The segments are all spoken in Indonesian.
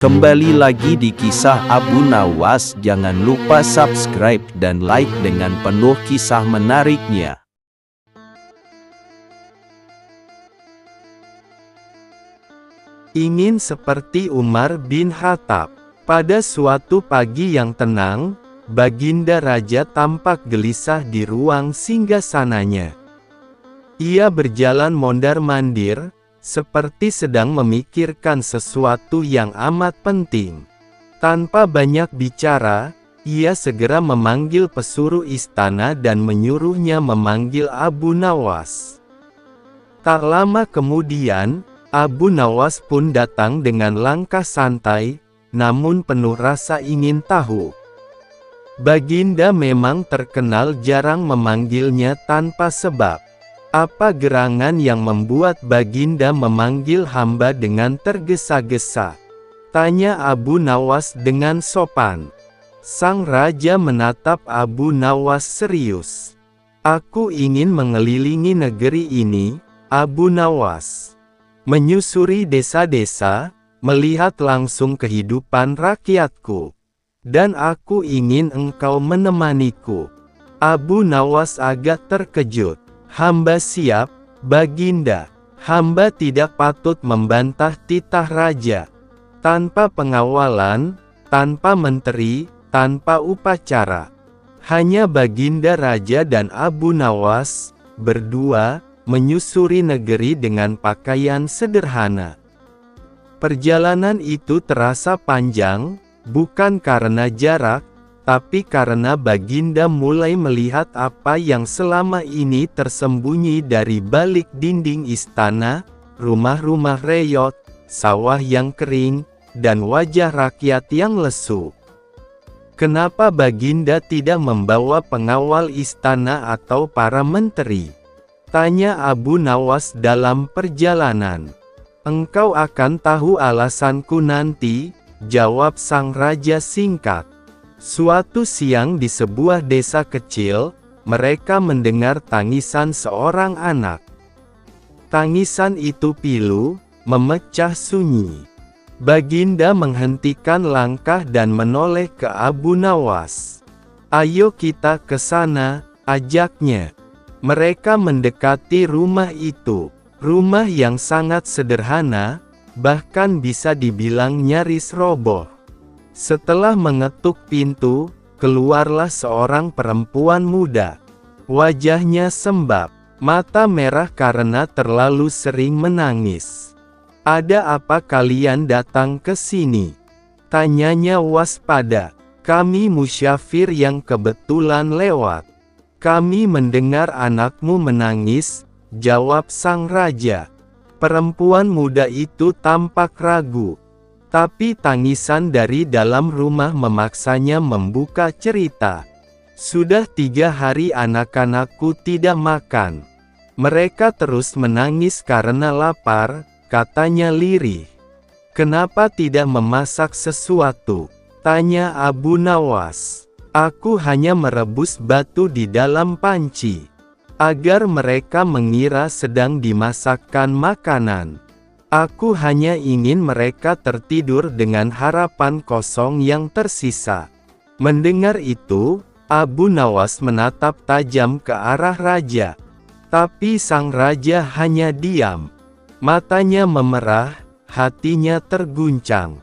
Kembali lagi di kisah Abu Nawas. Jangan lupa subscribe dan like dengan penuh kisah menariknya. Ingin seperti Umar bin Khattab. Pada suatu pagi yang tenang, Baginda Raja tampak gelisah di ruang singgasananya. Ia berjalan mondar-mandir, seperti sedang memikirkan sesuatu yang amat penting. Tanpa banyak bicara, ia segera memanggil pesuruh istana dan menyuruhnya memanggil Abu Nawas. Tak lama kemudian, Abu Nawas pun datang dengan langkah santai, namun penuh rasa ingin tahu. Baginda memang terkenal jarang memanggilnya tanpa sebab. Apa gerangan yang membuat Baginda memanggil hamba dengan tergesa-gesa? Tanya Abu Nawas dengan sopan. Sang raja menatap Abu Nawas serius. Aku ingin mengelilingi negeri ini, Abu Nawas. Menyusuri desa-desa, melihat langsung kehidupan rakyatku. Dan aku ingin engkau menemaniku. Abu Nawas agak terkejut. Hamba siap, Baginda. Hamba tidak patut membantah titah raja. Tanpa pengawalan, tanpa menteri, tanpa upacara. Hanya Baginda Raja dan Abu Nawas, berdua, menyusuri negeri dengan pakaian sederhana. Perjalanan itu terasa panjang, bukan karena jarak, tapi karena Baginda mulai melihat apa yang selama ini tersembunyi dari balik dinding istana, rumah-rumah reyot, sawah yang kering, dan wajah rakyat yang lesu. Kenapa Baginda tidak membawa pengawal istana atau para menteri? Tanya Abu Nawas dalam perjalanan. Engkau akan tahu alasanku nanti, jawab sang raja singkat. Suatu siang di sebuah desa kecil, mereka mendengar tangisan seorang anak. Tangisan itu pilu, memecah sunyi. Baginda menghentikan langkah dan menoleh ke Abu Nawas. Ayo kita ke sana, ajaknya. Mereka mendekati rumah itu. Rumah yang sangat sederhana, bahkan bisa dibilang nyaris roboh. Setelah mengetuk pintu, keluarlah seorang perempuan muda. Wajahnya sembab, mata merah karena terlalu sering menangis. Ada apa kalian datang ke sini? Tanyanya waspada. Kami musyafir yang kebetulan lewat. Kami mendengar anakmu menangis, jawab sang raja. Perempuan muda itu tampak ragu. Tapi tangisan dari dalam rumah memaksanya membuka cerita. Sudah 3 hari anak-anakku tidak makan. Mereka terus menangis karena lapar, katanya lirih. Kenapa tidak memasak sesuatu? Tanya Abu Nawas. Aku hanya merebus batu di dalam panci. Agar mereka mengira sedang dimasakkan makanan. Aku hanya ingin mereka tertidur dengan harapan kosong yang tersisa. Mendengar itu, Abu Nawas menatap tajam ke arah raja. Tapi sang raja hanya diam. Matanya memerah, hatinya terguncang.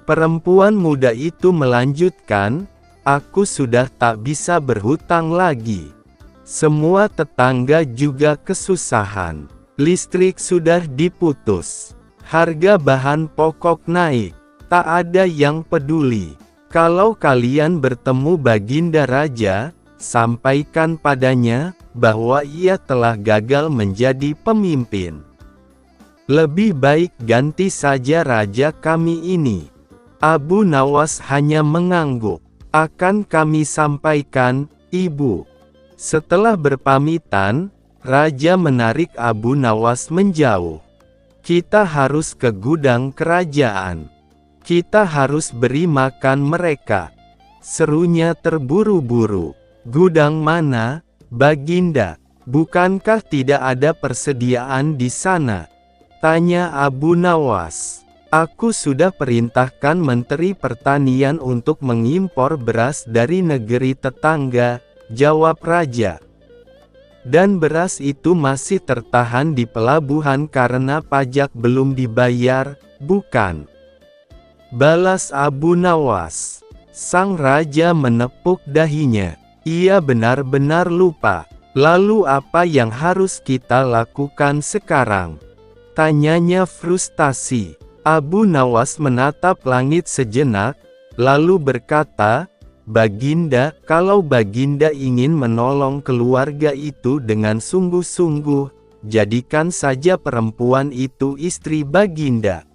Perempuan muda itu melanjutkan, aku sudah tak bisa berhutang lagi. Semua tetangga juga kesusahan. Listrik sudah diputus. Harga bahan pokok naik. Tak ada yang peduli. Kalau kalian bertemu Baginda Raja, sampaikan padanya bahwa ia telah gagal menjadi pemimpin. Lebih baik ganti saja raja kami ini. Abu Nawas hanya mengangguk. Akan kami sampaikan, Ibu. Setelah berpamitan, raja menarik Abu Nawas menjauh. Kita harus ke gudang kerajaan. Kita harus beri makan mereka. Serunya terburu-buru. Gudang mana, Baginda? Bukankah tidak ada persediaan di sana? Tanya Abu Nawas. Aku sudah perintahkan Menteri Pertanian untuk mengimpor beras dari negeri tetangga, jawab raja. Dan beras itu masih tertahan di pelabuhan karena pajak belum dibayar, bukan? Balas Abu Nawas. Sang raja menepuk dahinya. Ia benar-benar lupa. Lalu apa yang harus kita lakukan sekarang? Tanyanya frustasi. Abu Nawas menatap langit sejenak, lalu berkata, Baginda, kalau Baginda ingin menolong keluarga itu dengan sungguh-sungguh, jadikan saja perempuan itu istri Baginda.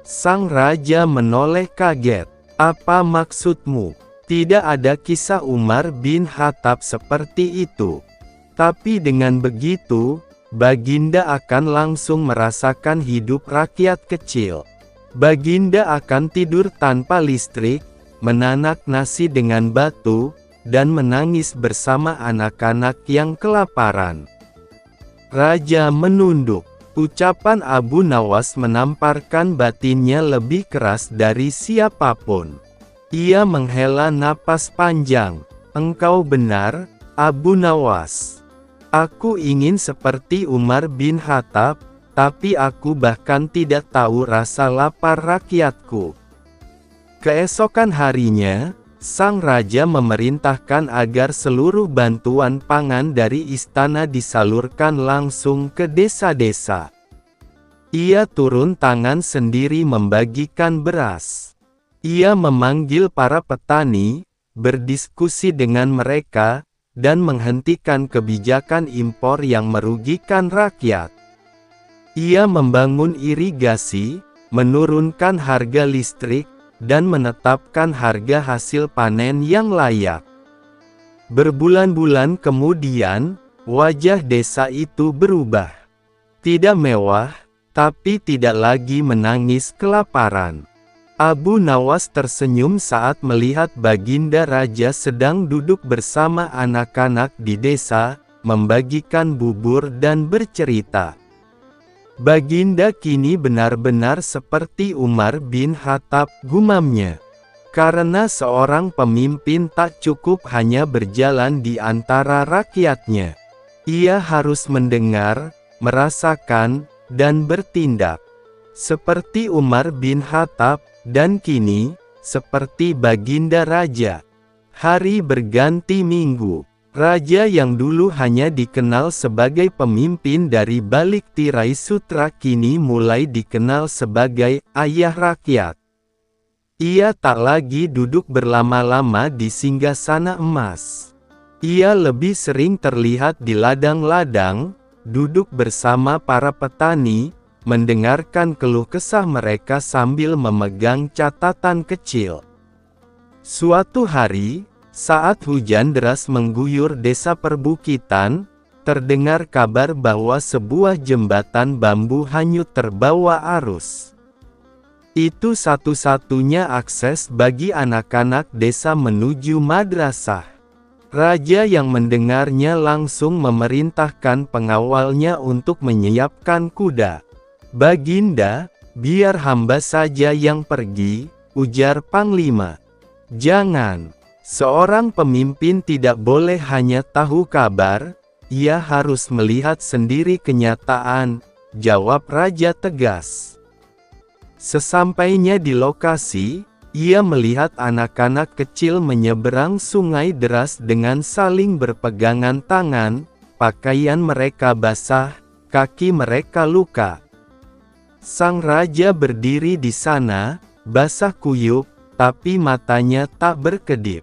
Sang raja menoleh kaget. Apa maksudmu? Tidak ada kisah Umar bin Khattab seperti itu. Tapi dengan begitu, Baginda akan langsung merasakan hidup rakyat kecil. Baginda akan tidur tanpa listrik, menanak nasi dengan batu, dan menangis bersama anak-anak yang kelaparan. Raja menunduk. Ucapan Abu Nawas menamparkan batinnya lebih keras dari siapapun. Ia menghela napas panjang. Engkau benar, Abu Nawas. Aku ingin seperti Umar bin Khattab, tapi aku bahkan tidak tahu rasa lapar rakyatku. Keesokan harinya, sang raja memerintahkan agar seluruh bantuan pangan dari istana disalurkan langsung ke desa-desa. Ia turun tangan sendiri membagikan beras. Ia memanggil para petani, berdiskusi dengan mereka, dan menghentikan kebijakan impor yang merugikan rakyat. Ia membangun irigasi, menurunkan harga listrik, dan menetapkan harga hasil panen yang layak. Berbulan-bulan kemudian, wajah desa itu berubah. Tidak mewah, tapi tidak lagi menangis kelaparan. Abu Nawas tersenyum saat melihat Baginda Raja sedang duduk bersama anak-anak di desa, membagikan bubur dan bercerita. Baginda kini benar-benar seperti Umar bin Khattab, gumamnya. Karena seorang pemimpin tak cukup hanya berjalan di antara rakyatnya. Ia harus mendengar, merasakan, dan bertindak. Seperti Umar bin Khattab, dan kini, seperti Baginda Raja. Hari berganti minggu. Raja yang dulu hanya dikenal sebagai pemimpin dari balik tirai sutra kini mulai dikenal sebagai ayah rakyat. Ia tak lagi duduk berlama-lama di singgasana emas. Ia lebih sering terlihat di ladang-ladang, duduk bersama para petani, mendengarkan keluh kesah mereka sambil memegang catatan kecil. Suatu hari, saat hujan deras mengguyur desa perbukitan, terdengar kabar bahwa sebuah jembatan bambu hanyut terbawa arus. Itu satu-satunya akses bagi anak-anak desa menuju madrasah. Raja yang mendengarnya langsung memerintahkan pengawalnya untuk menyiapkan kuda. Baginda, biar hamba saja yang pergi, ujar Panglima. Jangan. Seorang pemimpin tidak boleh hanya tahu kabar, ia harus melihat sendiri kenyataan, jawab Raja tegas. Sesampainya di lokasi, ia melihat anak-anak kecil menyeberang sungai deras dengan saling berpegangan tangan, pakaian mereka basah, kaki mereka luka. Sang raja berdiri di sana, basah kuyup, tapi matanya tak berkedip.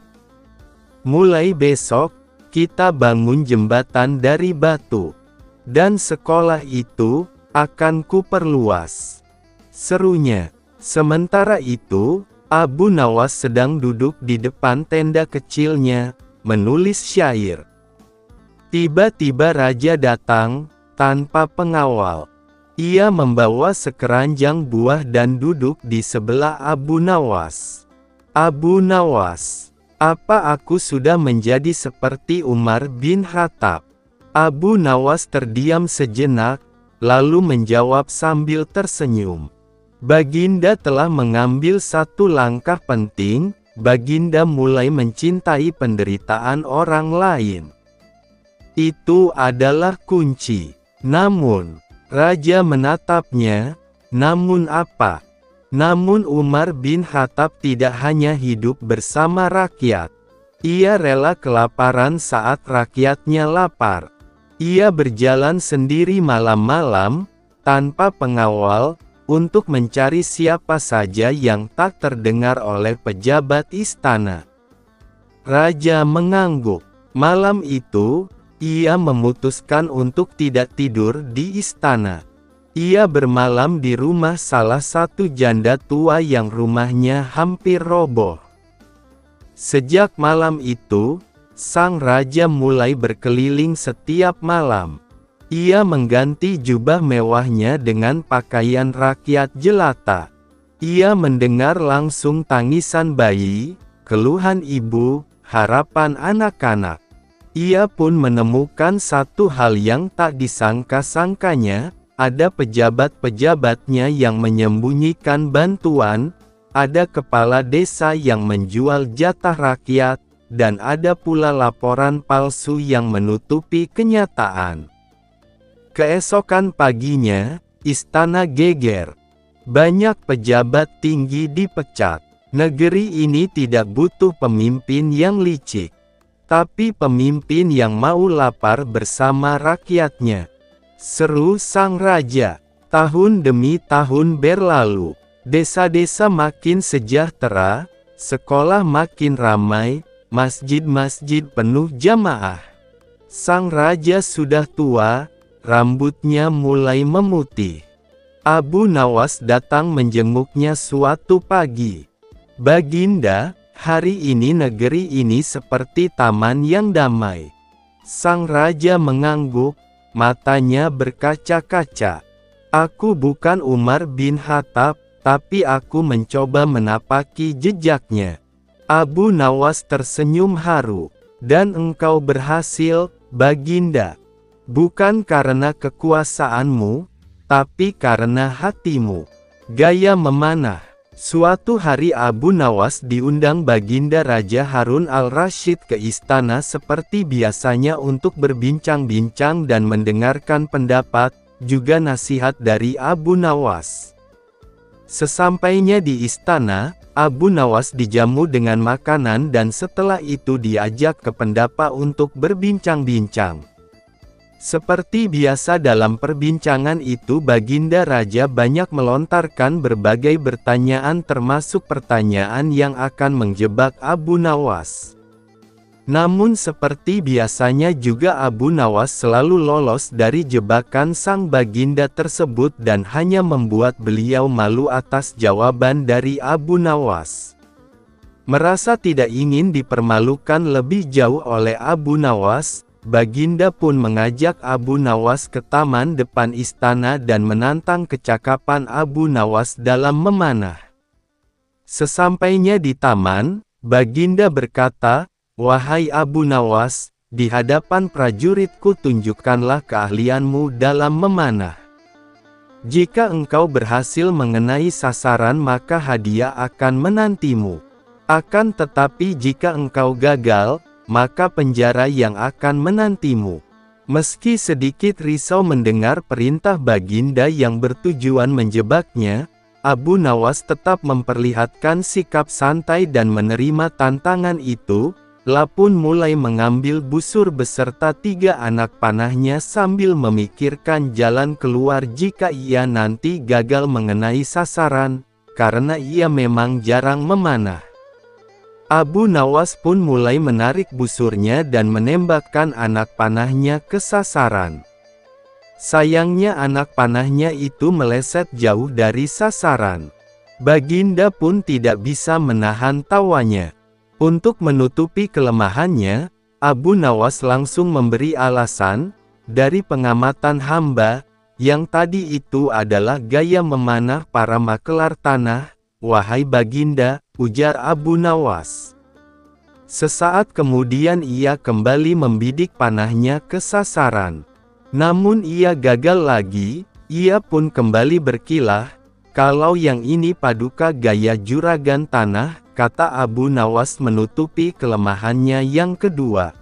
Mulai besok, kita bangun jembatan dari batu. Dan sekolah itu, akan kuperluas. Serunya. Sementara itu, Abu Nawas sedang duduk di depan tenda kecilnya, menulis syair. Tiba-tiba raja datang, tanpa pengawal. Ia membawa sekeranjang buah dan duduk di sebelah Abu Nawas. Abu Nawas, apa aku sudah menjadi seperti Umar bin Khattab? Abu Nawas terdiam sejenak, lalu menjawab sambil tersenyum. Baginda telah mengambil satu langkah penting. Baginda mulai mencintai penderitaan orang lain. Itu adalah kunci. Namun, raja menatapnya. Namun apa? Namun Umar bin Khattab tidak hanya hidup bersama rakyat. Ia rela kelaparan saat rakyatnya lapar. Ia berjalan sendiri malam-malam, tanpa pengawal, untuk mencari siapa saja yang tak terdengar oleh pejabat istana. Raja mengangguk. Malam itu, ia memutuskan untuk tidak tidur di istana. Ia bermalam di rumah salah satu janda tua yang rumahnya hampir roboh. Sejak malam itu, sang raja mulai berkeliling setiap malam. Ia mengganti jubah mewahnya dengan pakaian rakyat jelata. Ia mendengar langsung tangisan bayi, keluhan ibu, harapan anak-anak. Ia pun menemukan satu hal yang tak disangka-sangkanya, ada pejabat-pejabatnya yang menyembunyikan bantuan, ada kepala desa yang menjual jatah rakyat, dan ada pula laporan palsu yang menutupi kenyataan. Keesokan paginya, istana geger. Banyak pejabat tinggi dipecat. Negeri ini tidak butuh pemimpin yang licik, tapi pemimpin yang mau lapar bersama rakyatnya. Seru sang raja. Tahun demi tahun berlalu. Desa-desa makin sejahtera, sekolah makin ramai, masjid-masjid penuh jamaah. Sang raja sudah tua, rambutnya mulai memutih. Abu Nawas datang menjenguknya suatu pagi. Baginda, hari ini negeri ini seperti taman yang damai. Sang raja mengangguk, matanya berkaca-kaca. Aku bukan Umar bin Khattab, tapi aku mencoba menapaki jejaknya. Abu Nawas tersenyum haru. Dan engkau berhasil, Baginda. Bukan karena kekuasaanmu, tapi karena hatimu. Gaya memanah. Suatu hari Abu Nawas diundang Baginda Raja Harun al-Rasyid ke istana seperti biasanya untuk berbincang-bincang dan mendengarkan pendapat, juga nasihat dari Abu Nawas. Sesampainya di istana, Abu Nawas dijamu dengan makanan dan setelah itu diajak ke pendapa untuk berbincang-bincang. Seperti biasa dalam perbincangan itu Baginda Raja banyak melontarkan berbagai pertanyaan termasuk pertanyaan yang akan menjebak Abu Nawas. Namun seperti biasanya juga Abu Nawas selalu lolos dari jebakan sang Baginda tersebut dan hanya membuat beliau malu atas jawaban dari Abu Nawas. Merasa tidak ingin dipermalukan lebih jauh oleh Abu Nawas, Baginda pun mengajak Abu Nawas ke taman depan istana dan menantang kecakapan Abu Nawas dalam memanah. Sesampainya di taman, Baginda berkata, "Wahai Abu Nawas, di hadapan prajuritku tunjukkanlah keahlianmu dalam memanah. Jika engkau berhasil mengenai sasaran maka hadiah akan menantimu. Akan tetapi jika engkau gagal, maka penjara yang akan menantimu." Meski sedikit risau mendengar perintah Baginda yang bertujuan menjebaknya, Abu Nawas tetap memperlihatkan sikap santai dan menerima tantangan itu. Lapun mulai mengambil busur beserta 3 anak panahnya sambil memikirkan jalan keluar jika ia nanti gagal mengenai sasaran, karena ia memang jarang memanah. Abu Nawas pun mulai menarik busurnya dan menembakkan anak panahnya ke sasaran. Sayangnya anak panahnya itu meleset jauh dari sasaran. Baginda pun tidak bisa menahan tawanya. Untuk menutupi kelemahannya, Abu Nawas langsung memberi alasan, "Dari pengamatan hamba, yang tadi itu adalah gaya memanah para makelar tanah, wahai Baginda," ujar Abu Nawas. Sesaat kemudian ia kembali membidik panahnya ke sasaran. Namun ia gagal lagi, ia pun kembali berkilah, Kalau yang ini paduka gaya juragan tanah, kata Abu Nawas menutupi kelemahannya yang kedua.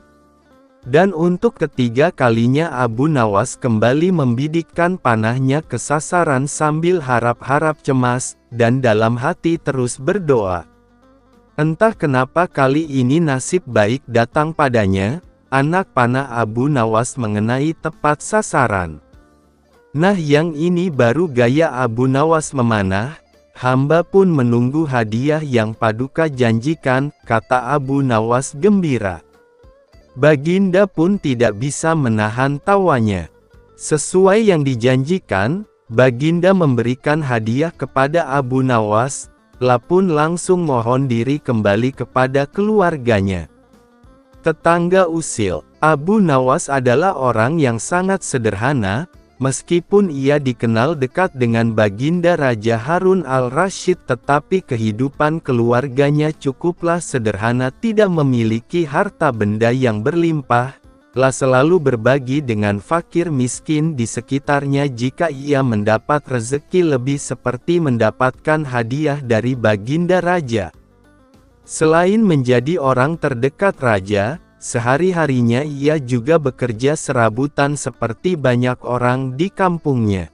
Dan untuk ketiga kalinya Abu Nawas kembali membidikkan panahnya ke sasaran sambil harap-harap cemas, dan dalam hati terus berdoa. Entah kenapa kali ini nasib baik datang padanya, anak panah Abu Nawas mengenai tepat sasaran. Nah, yang ini baru gaya Abu Nawas memanah, hamba pun menunggu hadiah yang paduka janjikan, kata Abu Nawas gembira. Baginda pun tidak bisa menahan tawanya. Sesuai yang dijanjikan, Baginda memberikan hadiah kepada Abu Nawas, pun langsung mohon diri kembali kepada keluarganya. Tetangga usil, Abu Nawas adalah orang yang sangat sederhana, meskipun ia dikenal dekat dengan Baginda Raja Harun al-Rasyid, tetapi kehidupan keluarganya cukuplah sederhana, tidak memiliki harta benda yang berlimpah, selalu berbagi dengan fakir miskin di sekitarnya. Jika ia mendapat rezeki lebih seperti mendapatkan hadiah dari Baginda Raja. Selain menjadi orang terdekat Raja, sehari-harinya ia juga bekerja serabutan seperti banyak orang di kampungnya.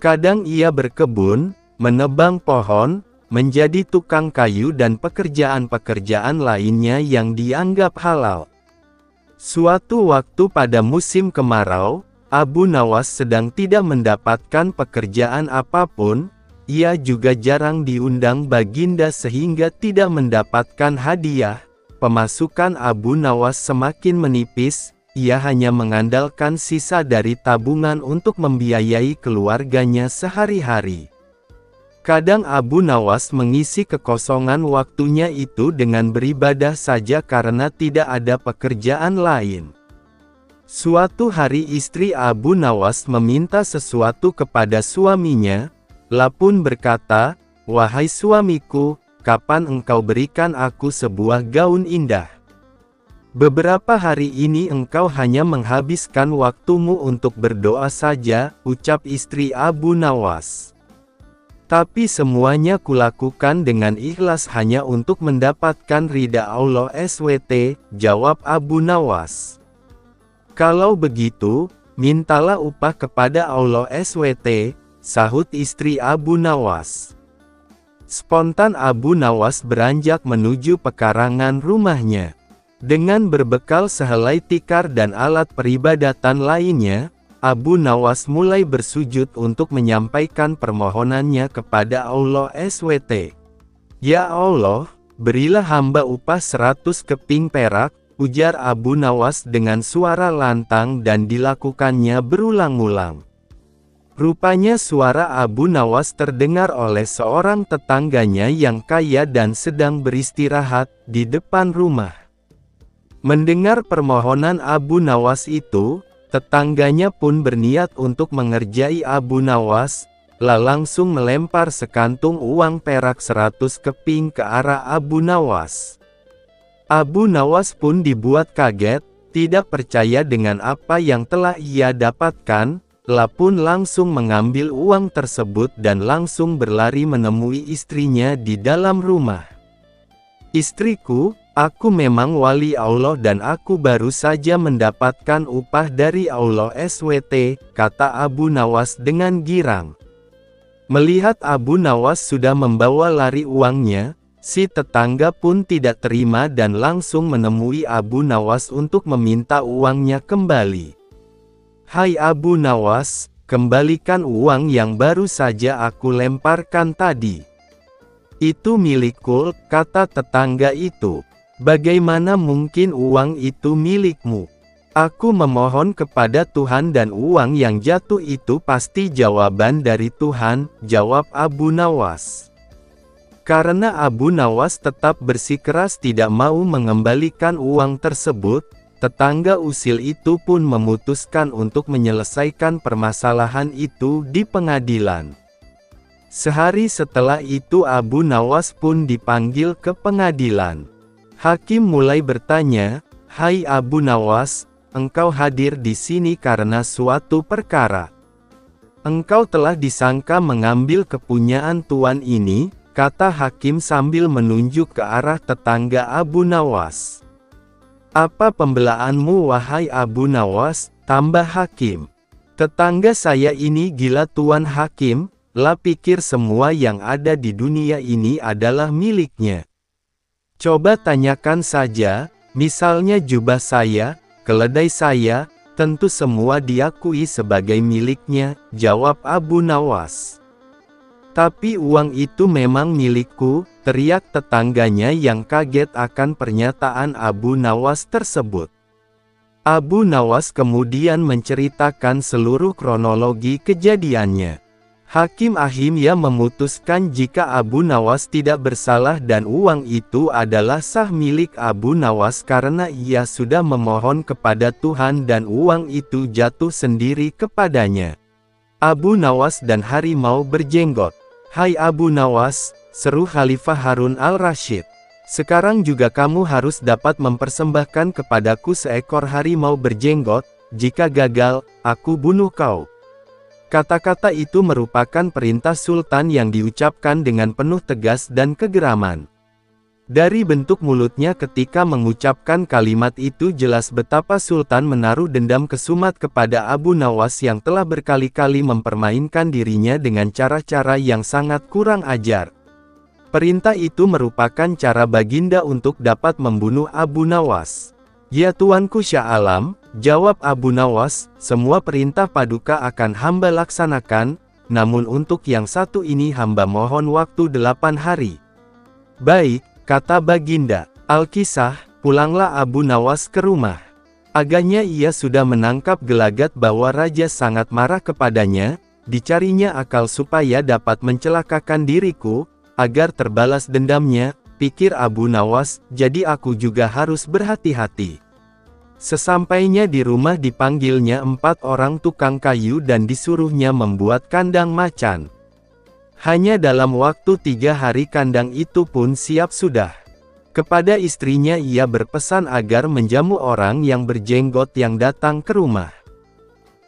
Kadang ia berkebun, menebang pohon, menjadi tukang kayu dan pekerjaan-pekerjaan lainnya yang dianggap halal. Suatu waktu pada musim kemarau, Abu Nawas sedang tidak mendapatkan pekerjaan apapun, ia juga jarang diundang Baginda sehingga tidak mendapatkan hadiah. Pemasukan Abu Nawas semakin menipis, ia hanya mengandalkan sisa dari tabungan untuk membiayai keluarganya sehari-hari. Kadang Abu Nawas mengisi kekosongan waktunya itu dengan beribadah saja karena tidak ada pekerjaan lain. Suatu hari istri Abu Nawas meminta sesuatu kepada suaminya, pun berkata, "Wahai suamiku, kapan engkau berikan aku sebuah gaun indah? Beberapa hari ini engkau hanya menghabiskan waktumu untuk berdoa saja," ucap istri Abu Nawas. "Tapi semuanya kulakukan dengan ikhlas hanya untuk mendapatkan ridha Allah SWT," jawab Abu Nawas. "Kalau begitu, mintalah upah kepada Allah SWT," sahut istri Abu Nawas. Spontan Abu Nawas beranjak menuju pekarangan rumahnya. Dengan berbekal sehelai tikar dan alat peribadatan lainnya, Abu Nawas mulai bersujud untuk menyampaikan permohonannya kepada Allah SWT. "Ya Allah, berilah hamba upah 100 keping perak," ujar Abu Nawas dengan suara lantang dan dilakukannya berulang-ulang. Rupanya suara Abu Nawas terdengar oleh seorang tetangganya yang kaya dan sedang beristirahat di depan rumah. Mendengar permohonan Abu Nawas itu, tetangganya pun berniat untuk mengerjai Abu Nawas, langsung melempar sekantung uang perak 100 keping ke arah Abu Nawas. Abu Nawas pun dibuat kaget, tidak percaya dengan apa yang telah ia dapatkan, pun langsung mengambil uang tersebut dan langsung berlari menemui istrinya di dalam rumah. "Istriku, aku memang wali Allah dan aku baru saja mendapatkan upah dari Allah SWT," kata Abu Nawas dengan girang. Melihat Abu Nawas sudah membawa lari uangnya, si tetangga pun tidak terima dan langsung menemui Abu Nawas untuk meminta uangnya kembali. "Hai Abu Nawas, kembalikan uang yang baru saja aku lemparkan tadi." "Itu milikku," kata tetangga itu. "Bagaimana mungkin uang itu milikmu? Aku memohon kepada Tuhan dan uang yang jatuh itu pasti jawaban dari Tuhan," jawab Abu Nawas. Karena Abu Nawas tetap bersikeras tidak mau mengembalikan uang tersebut, tetangga usil itu pun memutuskan untuk menyelesaikan permasalahan itu di pengadilan. Sehari setelah itu Abu Nawas pun dipanggil ke pengadilan. Hakim mulai bertanya, "Hai Abu Nawas, engkau hadir di sini karena suatu perkara?" "Engkau telah disangka mengambil kepunyaan tuan ini," kata hakim sambil menunjuk ke arah tetangga Abu Nawas. "Apa pembelaanmu wahai Abu Nawas?" tambah hakim. "Tetangga saya ini gila tuan hakim, lah pikir semua yang ada di dunia ini adalah miliknya. Coba tanyakan saja, misalnya jubah saya, keledai saya, tentu semua diakui sebagai miliknya," jawab Abu Nawas. "Tapi uang itu memang milikku," teriak tetangganya yang kaget akan pernyataan Abu Nawas tersebut. Abu Nawas kemudian menceritakan seluruh kronologi kejadiannya. Hakim akhirnya memutuskan jika Abu Nawas tidak bersalah dan uang itu adalah sah milik Abu Nawas karena ia sudah memohon kepada Tuhan dan uang itu jatuh sendiri kepadanya. Abu Nawas dan harimau berjenggot. "Hai Abu Nawas," seru Khalifah Harun al-Rasyid, "sekarang juga kamu harus dapat mempersembahkan kepadaku seekor harimau berjenggot, jika gagal, aku bunuh kau." Kata-kata itu merupakan perintah sultan yang diucapkan dengan penuh tegas dan kegeraman. Dari bentuk mulutnya ketika mengucapkan kalimat itu jelas betapa sultan menaruh dendam kesumat kepada Abu Nawas yang telah berkali-kali mempermainkan dirinya dengan cara-cara yang sangat kurang ajar. Perintah itu merupakan cara baginda untuk dapat membunuh Abu Nawas. "Ya tuanku Syah Alam," jawab Abu Nawas, "semua perintah paduka akan hamba laksanakan, namun untuk yang satu ini hamba mohon waktu 8 hari. "Baik," kata baginda. Al-Kisah, pulanglah Abu Nawas ke rumah. Agaknya ia sudah menangkap gelagat bahwa raja sangat marah kepadanya, dicarinya akal supaya dapat mencelakakan diriku, agar terbalas dendamnya, pikir Abu Nawas, jadi aku juga harus berhati-hati. Sesampainya di rumah dipanggilnya 4 orang tukang kayu dan disuruhnya membuat kandang macan. Hanya dalam waktu 3 hari kandang itu pun siap sudah. Kepada istrinya ia berpesan agar menjamu orang yang berjenggot yang datang ke rumah.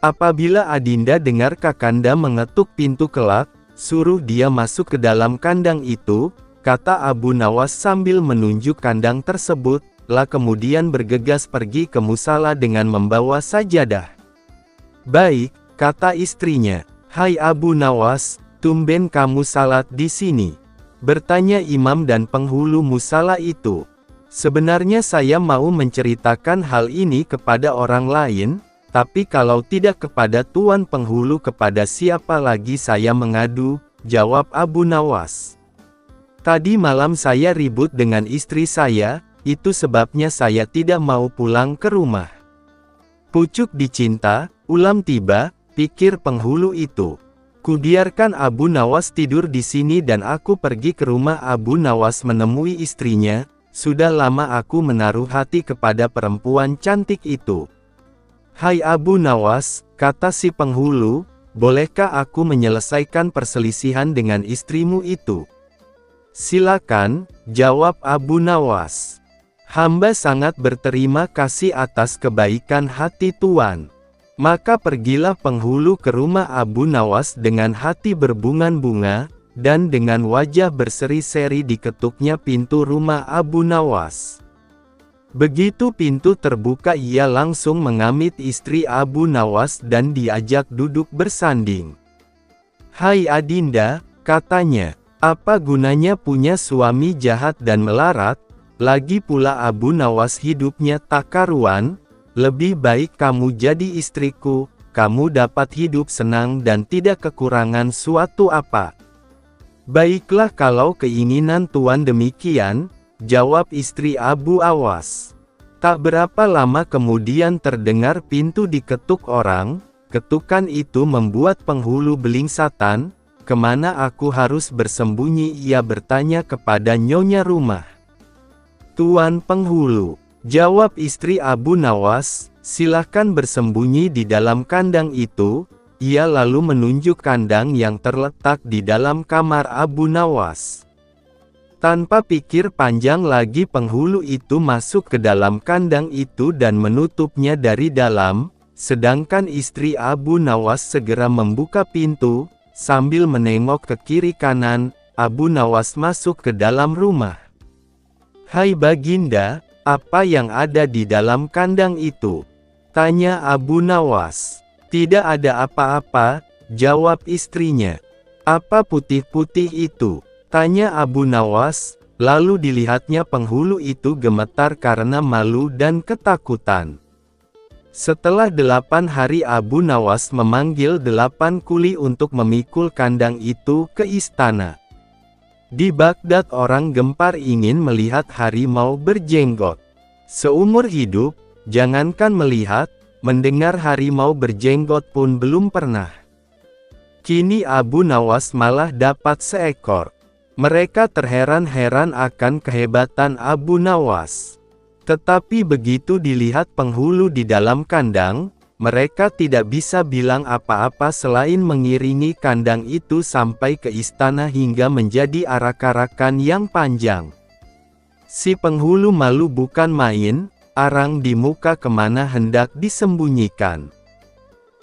"Apabila Adinda dengar Kakanda mengetuk pintu kelak, suruh dia masuk ke dalam kandang itu," kata Abu Nawas sambil menunjuk kandang tersebut, lah kemudian bergegas pergi ke musala dengan membawa sajadah. "Baik," kata istrinya. "Hai Abu Nawas, tumben kamu salat di sini?" bertanya imam dan penghulu musala itu. "Sebenarnya saya mau menceritakan hal ini kepada orang lain, tapi kalau tidak kepada tuan penghulu kepada siapa lagi saya mengadu," jawab Abu Nawas. "Tadi malam saya ribut dengan istri saya, itu sebabnya saya tidak mau pulang ke rumah." "Pucuk dicinta, ulam tiba," pikir penghulu itu. "Kubiarkan Abu Nawas tidur di sini dan aku pergi ke rumah Abu Nawas menemui istrinya, sudah lama aku menaruh hati kepada perempuan cantik itu." "Hai Abu Nawas," kata si penghulu, "bolehkah aku menyelesaikan perselisihan dengan istrimu itu?" "Silakan," jawab Abu Nawas. "Hamba sangat berterima kasih atas kebaikan hati tuan." Maka pergilah penghulu ke rumah Abu Nawas dengan hati berbunga-bunga, dan dengan wajah berseri-seri diketuknya pintu rumah Abu Nawas. Begitu pintu terbuka ia langsung mengamit istri Abu Nawas dan diajak duduk bersanding. "Hai Adinda," katanya, "apa gunanya punya suami jahat dan melarat? Lagi pula Abu Nawas hidupnya tak karuan, lebih baik kamu jadi istriku, kamu dapat hidup senang dan tidak kekurangan suatu apa." "Baiklah kalau keinginan tuan demikian," jawab istri Abu Awas. Tak berapa lama kemudian terdengar pintu diketuk orang, ketukan itu membuat penghulu belingsatan. "Kemana aku harus bersembunyi?" ia bertanya kepada nyonya rumah. "Tuan penghulu," jawab istri Abu Nawas, "silahkan bersembunyi di dalam kandang itu." Ia lalu menunjuk kandang yang terletak di dalam kamar Abu Nawas. Tanpa pikir panjang lagi penghulu itu masuk ke dalam kandang itu dan menutupnya dari dalam. sedangkan istri Abu Nawas segera membuka pintu, sambil menengok ke kiri kanan. Abu Nawas masuk ke dalam rumah. "Hai Baginda, apa yang ada di dalam kandang itu?" tanya Abu Nawas. "Tidak ada apa-apa," jawab istrinya. "Apa putih-putih itu?" tanya Abu Nawas, lalu dilihatnya penghulu itu gemetar karena malu dan ketakutan. Setelah 8 hari Abu Nawas memanggil 8 kuli untuk memikul kandang itu ke istana. Di Baghdad orang gempar ingin melihat harimau berjenggot. Seumur hidup, jangankan melihat, mendengar harimau berjenggot pun belum pernah. Kini Abu Nawas malah dapat seekor. Mereka terheran-heran akan kehebatan Abu Nawas. Tetapi begitu dilihat penghulu di dalam kandang, mereka tidak bisa bilang apa-apa selain mengiringi kandang itu sampai ke istana hingga menjadi arak-arakan yang panjang. Si penghulu malu bukan main, arang di muka kemana hendak disembunyikan.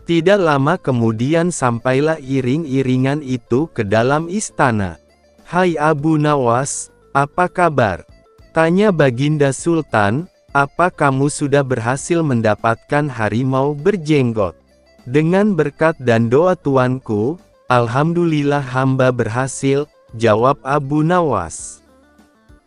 Tidak lama kemudian sampailah iring-iringan itu ke dalam istana. "Hai Abu Nawas, apa kabar?" tanya Baginda Sultan. "Apa kamu sudah berhasil mendapatkan harimau berjenggot?" "Dengan berkat dan doa tuanku, alhamdulillah hamba berhasil," jawab Abu Nawas.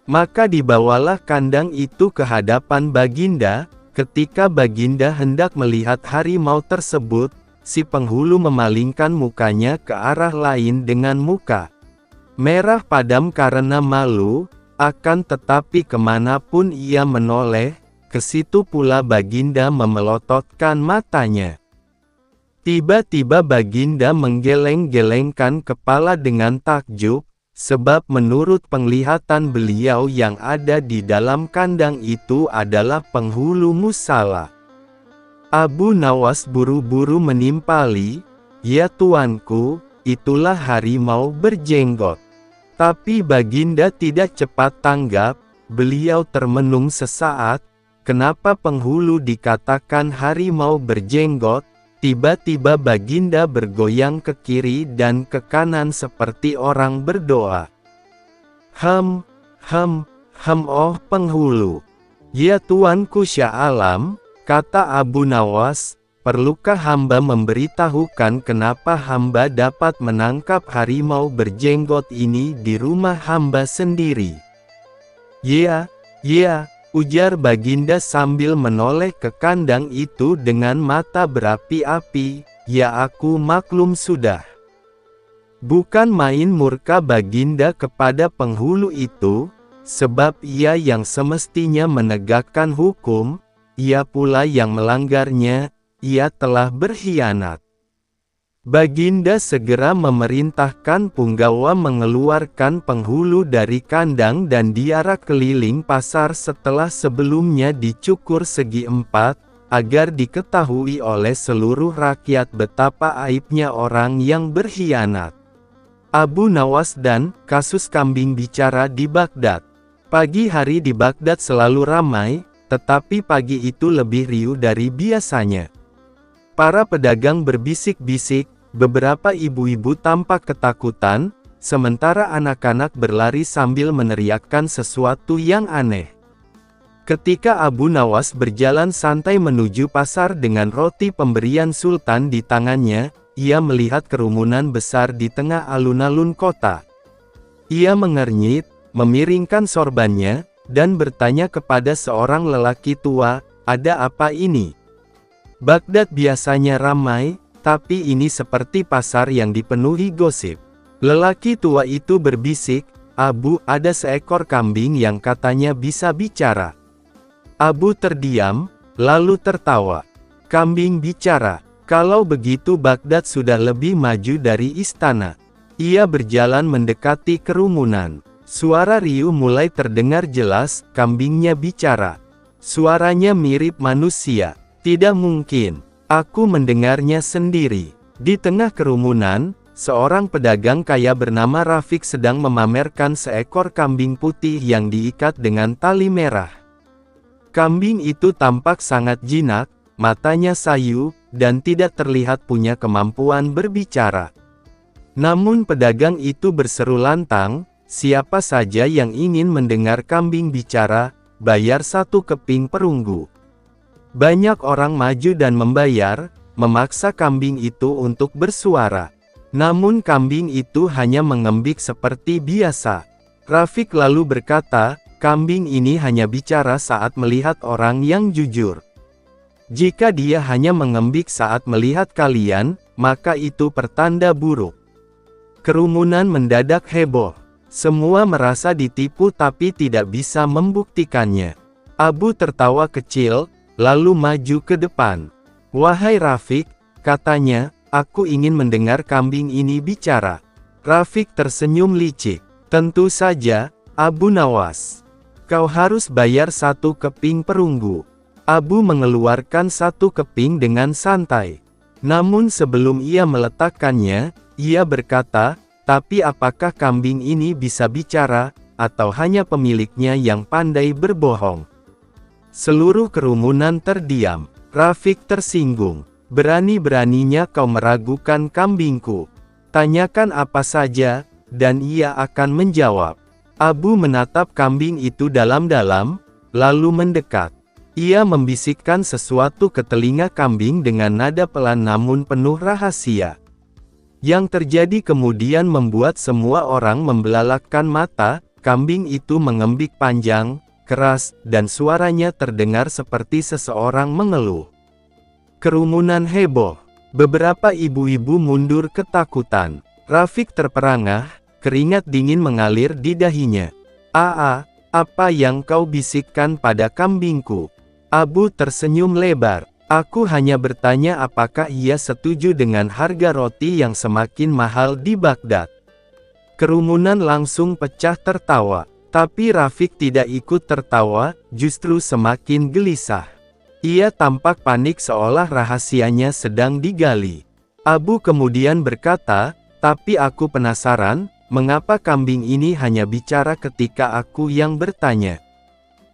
Maka dibawalah kandang itu ke hadapan Baginda. Ketika Baginda hendak melihat harimau tersebut, si penghulu memalingkan mukanya ke arah lain dengan muka merah padam karena malu. Akan tetapi kemanapun ia menoleh, ke situ pula Baginda memelototkan matanya. Tiba-tiba Baginda menggeleng-gelengkan kepala dengan takjub, sebab menurut penglihatan beliau yang ada di dalam kandang itu adalah penghulu musala. Abu Nawas buru-buru menimpali, "Ya tuanku, itulah harimau berjenggot." Tapi Baginda tidak cepat tanggap, beliau termenung sesaat. Kenapa penghulu dikatakan harimau berjenggot? Tiba-tiba Baginda bergoyang ke kiri dan ke kanan seperti orang berdoa. "Hem, oh penghulu. Ya tuanku Syah Alam," kata Abu Nawas, "perlukah hamba memberitahukan kenapa hamba dapat menangkap harimau berjenggot ini di rumah hamba sendiri?" Ya, ujar Baginda sambil menoleh ke kandang itu dengan mata berapi-api. "Ya aku maklum sudah." Bukan main murka Baginda kepada penghulu itu, sebab ia yang semestinya menegakkan hukum, ia pula yang melanggarnya. Ia telah berkhianat. Baginda segera memerintahkan punggawa mengeluarkan penghulu dari kandang dan diarak keliling pasar setelah sebelumnya dicukur segi 4, agar diketahui oleh seluruh rakyat betapa aibnya orang yang berkhianat. Abu Nawas dan kasus kambing bicara di Baghdad. Pagi hari di Baghdad selalu ramai, tetapi pagi itu lebih riuh dari biasanya. Para pedagang berbisik-bisik, beberapa ibu-ibu tampak ketakutan, sementara anak-anak berlari sambil meneriakkan sesuatu yang aneh. Ketika Abu Nawas berjalan santai menuju pasar dengan roti pemberian sultan di tangannya, ia melihat kerumunan besar di tengah alun-alun kota. Ia mengernyit, memiringkan sorbannya, dan bertanya kepada seorang lelaki tua, "Ada apa ini?" Baghdad biasanya ramai, tapi ini seperti pasar yang dipenuhi gosip. Lelaki tua itu berbisik, "Abu, ada seekor kambing yang katanya bisa bicara." Abu terdiam, lalu tertawa. "Kambing bicara? Kalau begitu Baghdad sudah lebih maju dari istana." Ia berjalan mendekati kerumunan. Suara riuh mulai terdengar jelas, "Kambingnya bicara. Suaranya mirip manusia. Tidak mungkin. Aku mendengarnya sendiri." Di tengah kerumunan, seorang pedagang kaya bernama Rafiq sedang memamerkan seekor kambing putih yang diikat dengan tali merah. Kambing itu tampak sangat jinak, matanya sayu, dan tidak terlihat punya kemampuan berbicara. Namun pedagang itu berseru lantang, "Siapa saja yang ingin mendengar kambing bicara, bayar 1 keping perunggu." Banyak orang maju dan membayar, memaksa kambing itu untuk bersuara. Namun kambing itu hanya mengembik seperti biasa. Rafiq lalu berkata, "Kambing ini hanya bicara saat melihat orang yang jujur. Jika dia hanya mengembik saat melihat kalian, maka itu pertanda buruk." Kerumunan mendadak heboh. Semua merasa ditipu tapi tidak bisa membuktikannya. Abu tertawa kecil, lalu maju ke depan. "Wahai Rafiq," katanya, "aku ingin mendengar kambing ini bicara." Rafiq tersenyum licik. "Tentu saja, Abu Nawas. Kau harus bayar 1 keping perunggu." Abu mengeluarkan 1 keping dengan santai. Namun sebelum ia meletakkannya, ia berkata, "Tapi apakah kambing ini bisa bicara, atau hanya pemiliknya yang pandai berbohong?" Seluruh kerumunan terdiam. Rafiq tersinggung. "Berani-beraninya kau meragukan kambingku. Tanyakan apa saja, dan ia akan menjawab." Abu menatap kambing itu dalam-dalam, lalu mendekat. Ia membisikkan sesuatu ke telinga kambing dengan nada pelan namun penuh rahasia. Yang terjadi kemudian membuat semua orang membelalakkan mata. Kambing itu mengembik panjang, keras, dan suaranya terdengar seperti seseorang mengeluh. Kerumunan heboh. Beberapa ibu-ibu mundur ketakutan. Rafiq terperangah, keringat dingin mengalir di dahinya. Apa yang kau bisikkan pada kambingku?" Abu tersenyum lebar. "Aku hanya bertanya apakah ia setuju dengan harga roti yang semakin mahal di Baghdad." Kerumunan langsung pecah tertawa. Tapi Rafiq tidak ikut tertawa, justru semakin gelisah. Ia tampak panik seolah rahasianya sedang digali. Abu kemudian berkata, "Tapi aku penasaran, mengapa kambing ini hanya bicara ketika aku yang bertanya?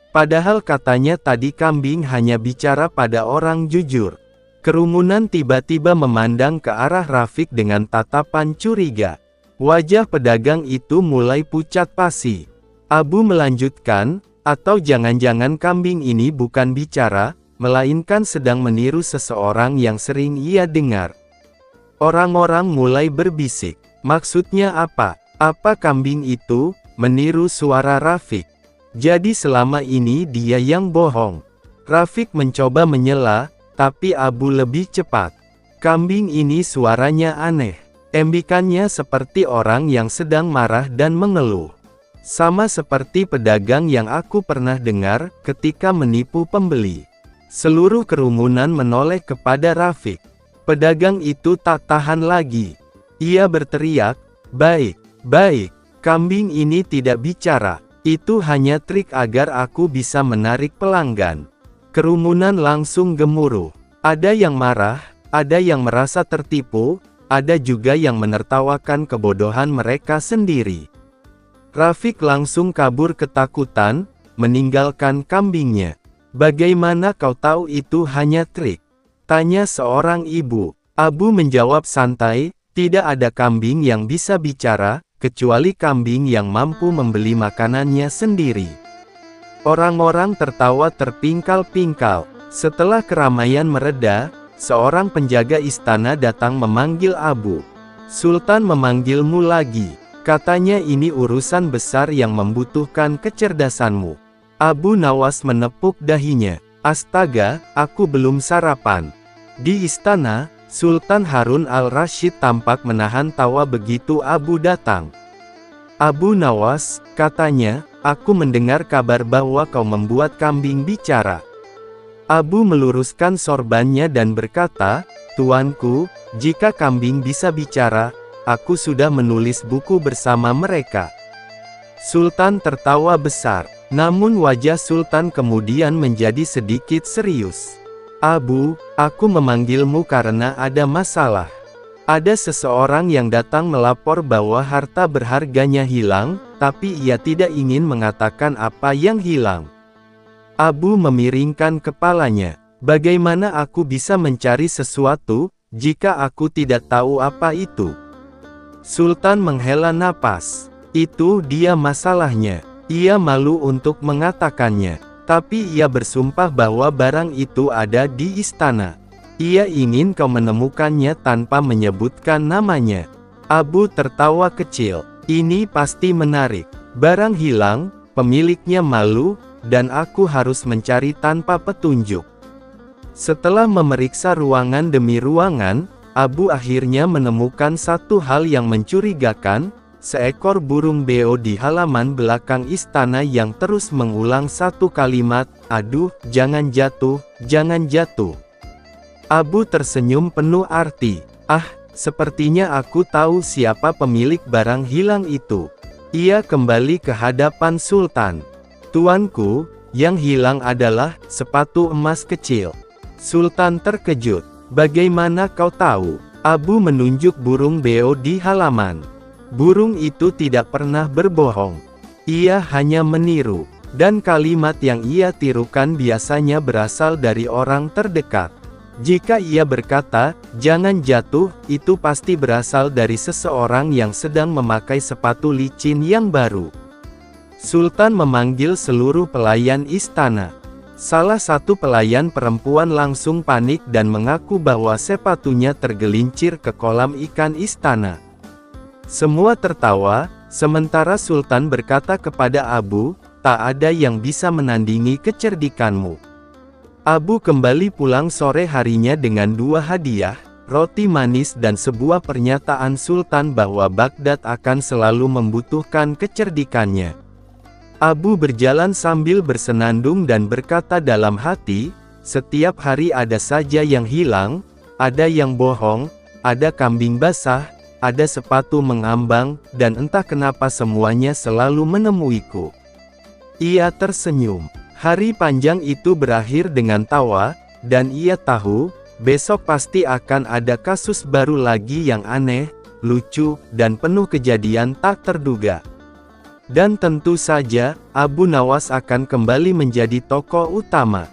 Padahal katanya tadi kambing hanya bicara pada orang jujur." Kerumunan tiba-tiba memandang ke arah Rafiq dengan tatapan curiga. Wajah pedagang itu mulai pucat pasi. Abu melanjutkan, "Atau jangan-jangan kambing ini bukan bicara, melainkan sedang meniru seseorang yang sering ia dengar." Orang-orang mulai berbisik. "Maksudnya apa? Apa kambing itu meniru suara Rafiq? Jadi selama ini dia yang bohong?" Rafiq mencoba menyela, tapi Abu lebih cepat. "Kambing ini suaranya aneh. Embikannya seperti orang yang sedang marah dan mengeluh. Sama seperti pedagang yang aku pernah dengar ketika menipu pembeli." Seluruh kerumunan menoleh kepada Rafiq. Pedagang itu tak tahan lagi. Ia berteriak, Baik, kambing ini tidak bicara. Itu hanya trik agar aku bisa menarik pelanggan." Kerumunan langsung gemuruh. Ada yang marah, ada yang merasa tertipu, ada juga yang menertawakan kebodohan mereka sendiri. Rafiq langsung kabur ketakutan, meninggalkan kambingnya. "Bagaimana kau tahu itu hanya trik?" tanya seorang ibu. Abu menjawab santai, "Tidak ada kambing yang bisa bicara, kecuali kambing yang mampu membeli makanannya sendiri." Orang-orang tertawa terpingkal-pingkal. Setelah keramaian mereda, seorang penjaga istana datang memanggil Abu. "Sultan memanggilmu lagi. Katanya ini urusan besar yang membutuhkan kecerdasanmu." Abu Nawas menepuk dahinya. "Astaga, aku belum sarapan." Di istana, Sultan Harun al-Rashid tampak menahan tawa begitu Abu datang. "Abu Nawas," katanya, "aku mendengar kabar bahwa kau membuat kambing bicara." Abu meluruskan sorbannya dan berkata, "Tuanku, jika kambing bisa bicara, aku sudah menulis buku bersama mereka." Sultan tertawa besar. Namun wajah Sultan kemudian menjadi sedikit serius. "Abu, aku memanggilmu karena ada masalah. Ada seseorang yang datang melapor bahwa harta berharganya hilang, tapi ia tidak ingin mengatakan apa yang hilang." Abu memiringkan kepalanya. Bagaimana aku bisa mencari sesuatu, jika aku tidak tahu apa itu? Sultan menghela napas. Itu dia masalahnya. Ia malu untuk mengatakannya. Tapi ia bersumpah bahwa barang itu ada di istana. Ia ingin kau menemukannya tanpa menyebutkan namanya. Abu tertawa kecil. Ini pasti menarik. Barang hilang, pemiliknya malu, dan aku harus mencari tanpa petunjuk. Setelah memeriksa ruangan demi ruangan, Abu akhirnya menemukan satu hal yang mencurigakan, seekor burung beo di halaman belakang istana yang terus mengulang satu kalimat, "Aduh, jangan jatuh, jangan jatuh." Abu tersenyum penuh arti. "Ah, sepertinya aku tahu siapa pemilik barang hilang itu." Ia kembali ke hadapan Sultan. "Tuanku, yang hilang adalah sepatu emas kecil." Sultan terkejut. "Bagaimana kau tahu?" Abu menunjuk burung beo di halaman. Burung itu tidak pernah berbohong. Ia hanya meniru, dan kalimat yang ia tirukan biasanya berasal dari orang terdekat. Jika ia berkata, "Jangan jatuh," itu pasti berasal dari seseorang yang sedang memakai sepatu licin yang baru. Sultan memanggil seluruh pelayan istana. Salah satu pelayan perempuan langsung panik dan mengaku bahwa sepatunya tergelincir ke kolam ikan istana. Semua tertawa, sementara Sultan berkata kepada Abu, "Tak ada yang bisa menandingi kecerdikanmu." Abu kembali pulang sore harinya dengan 2 hadiah, roti manis dan sebuah pernyataan Sultan bahwa Baghdad akan selalu membutuhkan kecerdikannya. Abu berjalan sambil bersenandung dan berkata dalam hati, "Setiap hari ada saja yang hilang, ada yang bohong, ada kambing basah, ada sepatu mengambang, dan entah kenapa semuanya selalu menemuiku." Ia tersenyum. Hari panjang itu berakhir dengan tawa, dan ia tahu, besok pasti akan ada kasus baru lagi yang aneh, lucu, dan penuh kejadian tak terduga. Dan tentu saja, Abu Nawas akan kembali menjadi tokoh utama.